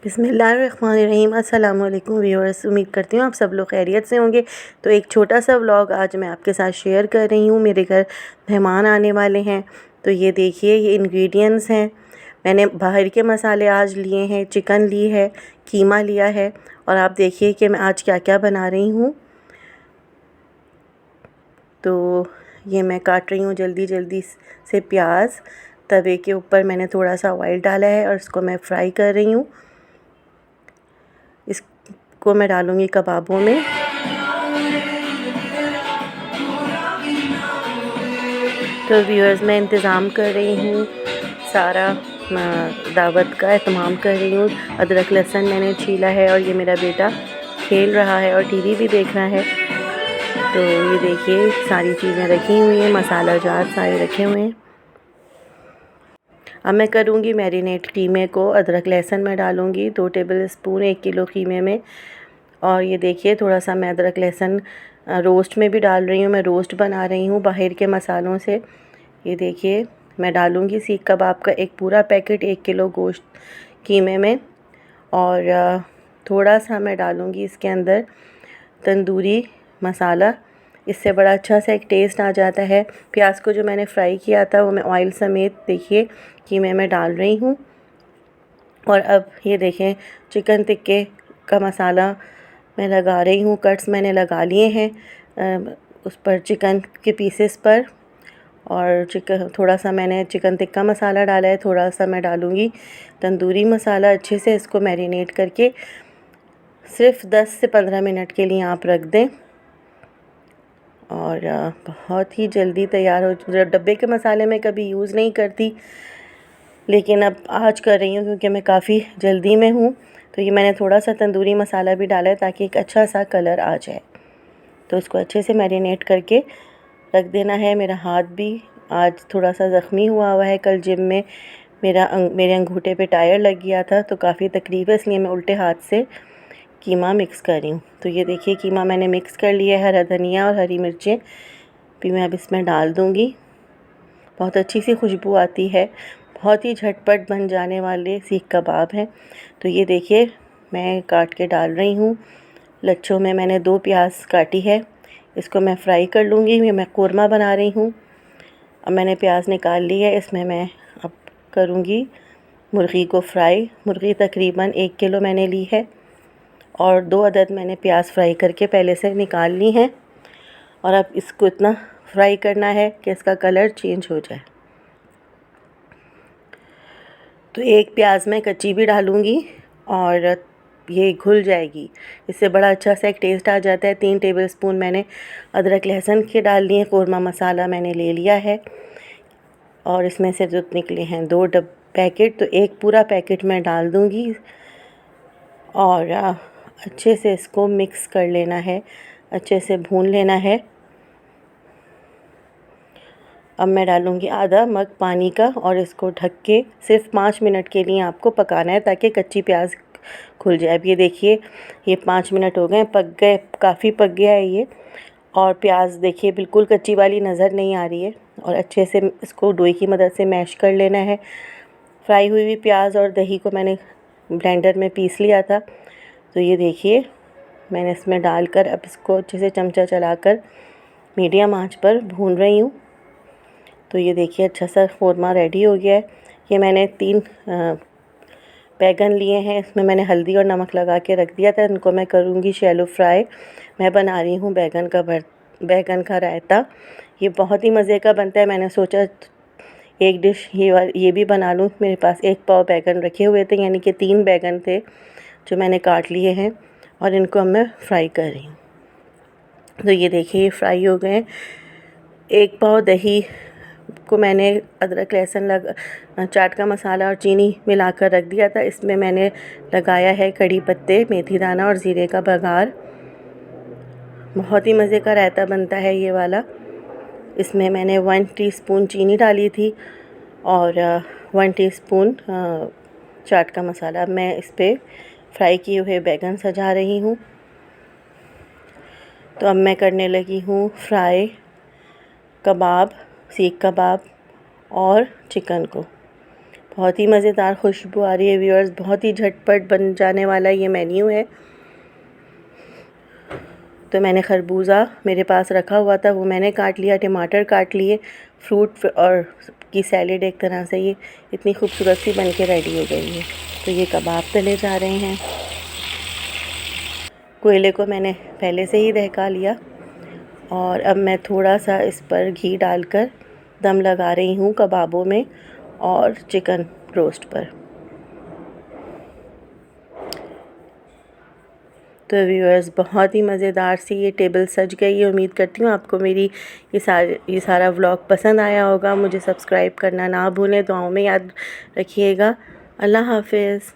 बिस्मिल्लाहिर्रहमानिर्रहीम। अस्सलाम वालेकुम व्यूअर्स, उम्मीद करती हूँ आप सब लोग खैरियत से होंगे। तो एक छोटा सा व्लॉग आज मैं आपके साथ शेयर कर रही हूँ। मेरे घर मेहमान आने वाले हैं, तो ये देखिए ये इंग्रेडिएंट्स हैं। मैंने बाहर के मसाले आज लिए हैं, चिकन ली है, कीमा लिया है, और आप देखिए कि मैं आज क्या क्या बना रही हूँ। तो ये मैं काट रही हूँ जल्दी जल्दी से प्याज। तवे के ऊपर मैंने थोड़ा सा ऑयल डाला है और इसको मैं फ्राई कर रही हूँ। इसको मैं डालूँगी कबाबों में। तो व्यूअर्स, मैं इंतज़ाम कर रही हूँ, सारा दावत का एहतमाम कर रही हूँ। अदरक लहसुन मैंने छीला है और ये मेरा बेटा खेल रहा है और टीवी भी देख रहा है। तो ये देखिए सारी चीज़ें रखी हुई हैं, मसाला जार सारे रखे हुए हैं। अब मैं करूँगी मैरिनेट कीमे को। अदरक लहसुन मैं डालूँगी 2 टेबल स्पून 1 किलो कीमे में। और ये देखिए थोड़ा सा मैं अदरक लहसुन रोस्ट में भी डाल रही हूँ। मैं रोस्ट बना रही हूँ बाहर के मसालों से। ये देखिए मैं डालूँगी सीख कबाब का एक पूरा पैकेट 1 किलो गोश्त कीमे में। और थोड़ा सा मैं डालूँगी इसके अंदर तंदूरी मसाला। इससे बड़ा अच्छा सा एक टेस्ट आ जाता है। प्याज को जो मैंने फ्राई किया था वो मैं ऑयल समेत देखिए कीमे में डाल रही हूँ। और अब ये देखें चिकन टिक्के का मसाला मैं लगा रही हूँ। कट्स मैंने लगा लिए हैं उस पर चिकन के पीसेस पर। और थोड़ा सा मैंने चिकन टिक्का मसाला डाला है, थोड़ा सा मैं डालूँगी तंदूरी मसाला। अच्छे से इसको मैरिनेट करके सिर्फ 10 से 15 मिनट के लिए आप रख दें। और बहुत ही जल्दी तैयार हो। डब्बे के मसाले मैं कभी यूज़ नहीं करती, लेकिन अब आज कर रही हूँ क्योंकि मैं काफ़ी जल्दी में हूँ। तो ये मैंने थोड़ा सा तंदूरी मसाला भी डाला है ताकि एक अच्छा सा कलर आ जाए। तो इसको अच्छे से मैरिनेट करके रख देना है। मेरा हाथ भी आज थोड़ा सा ज़ख्मी हुआ है। कल जिम में मेरे अंगूठे पे टायर लग गया था, तो काफ़ी तकलीफ़ है, इसलिए मैं उल्टे हाथ से कीमा मिक्स कर रही हूँ। तो ये देखिए कीमा मैंने मिक्स कर लिया है। हरा धनिया और हरी मिर्चें भी मैं अब इसमें डाल दूँगी। बहुत अच्छी सी खुशबू आती है। बहुत ही झटपट बन जाने वाले सीख कबाब हैं। तो ये देखिए मैं काट के डाल रही हूँ। लच्छों में मैंने 2 प्याज काटी है, इसको मैं फ्राई कर लूँगी। ये मैं कोरमा बना रही हूँ। अब मैंने प्याज निकाल ली है, इसमें मैं अब करूँगी मुर्गी को फ्राई। मुर्गी तकरीबन 1 किलो मैंने ली है और 2 अदद मैंने प्याज फ्राई करके पहले से निकाल ली हैं। और अब इसको इतना फ्राई करना है कि इसका कलर चेंज हो जाए। तो एक प्याज मैं कच्ची भी डालूँगी और ये घुल जाएगी। इससे बड़ा अच्छा सा एक टेस्ट आ जाता है। 3 टेबलस्पून मैंने अदरक लहसुन के डाल लिए। कोरमा मसाला मैंने ले लिया है और इसमें से जो निकले हैं 2 पैकेट, तो एक पूरा पैकेट मैं डाल दूँगी। और अच्छे से इसको मिक्स कर लेना है, अच्छे से भून लेना है। अब मैं डालूँगी आधा मग पानी का और इसको ढक के सिर्फ 5 मिनट के लिए आपको पकाना है ताकि कच्ची प्याज खुल जाए। अब ये देखिए ये 5 मिनट हो गए, पक गए, काफ़ी पक गया है ये। और प्याज देखिए बिल्कुल कच्ची वाली नज़र नहीं आ रही है। और अच्छे से इसको डोई की मदद से मैश कर लेना है। फ्राई हुई प्याज और दही को मैंने ब्लेंडर में पीस लिया था। तो ये देखिए मैंने इसमें डालकर अब इसको अच्छे से चमचा चलाकर मीडियम आंच पर भून रही हूँ। तो ये देखिए अच्छा सा क़ोरमा रेडी हो गया है। ये मैंने 3 बैगन लिए हैं, इसमें मैंने हल्दी और नमक लगा के रख दिया था। इनको मैं करूँगी शैलो फ्राई। मैं बना रही हूँ बैगन का रायता। ये बहुत ही मज़े का बनता है। मैंने सोचा एक डिश ये भी बना लूँ। मेरे पास 1 पाव बैगन रखे हुए थे, यानी कि 3 बैगन थे जो मैंने काट लिए हैं और इनको अब मैं फ्राई कर रही हूँ। तो ये देखिए ये फ्राई हो गए। 1 पाव दही को मैंने अदरक लहसुन चाट का मसाला और चीनी मिलाकर रख दिया था। इसमें मैंने लगाया है कड़ी पत्ते, मेथी दाना और ज़ीरे का बघार। बहुत ही मज़े का रायता बनता है ये वाला। इसमें मैंने 1 टीस्पून चीनी डाली थी और 1 टीस्पून चाट का मसाला। मैं इस पर फ्राई किए हुए बैगन सजा रही हूँ। तो अब मैं करने लगी हूँ फ्राई कबाब, सीख कबाब और चिकन को। बहुत ही मज़ेदार खुशबू आ रही है व्यूअर्स। बहुत ही झटपट बन जाने वाला ये मेन्यू है। तो मैंने खरबूजा मेरे पास रखा हुआ था, वो मैंने काट लिया, टमाटर काट लिए, फ्रूट और की सैलेड एक तरह से ये इतनी खूबसूरत सी बन के रेडी हो गई है। तो ये कबाब तले जा रहे हैं। कोयले को मैंने पहले से ही दहका लिया और अब मैं थोड़ा सा इस पर घी डालकर दम लगा रही हूँ कबाबों में और चिकन रोस्ट पर। तो व्यूअर्स, बहुत ही मज़ेदार सी ये टेबल सज गई है। उम्मीद करती हूँ आपको मेरी ये सारा व्लॉग पसंद आया होगा। मुझे सब्सक्राइब करना ना भूलें, दुआओं में याद रखिएगा। अल्लाह हाफ़िज़।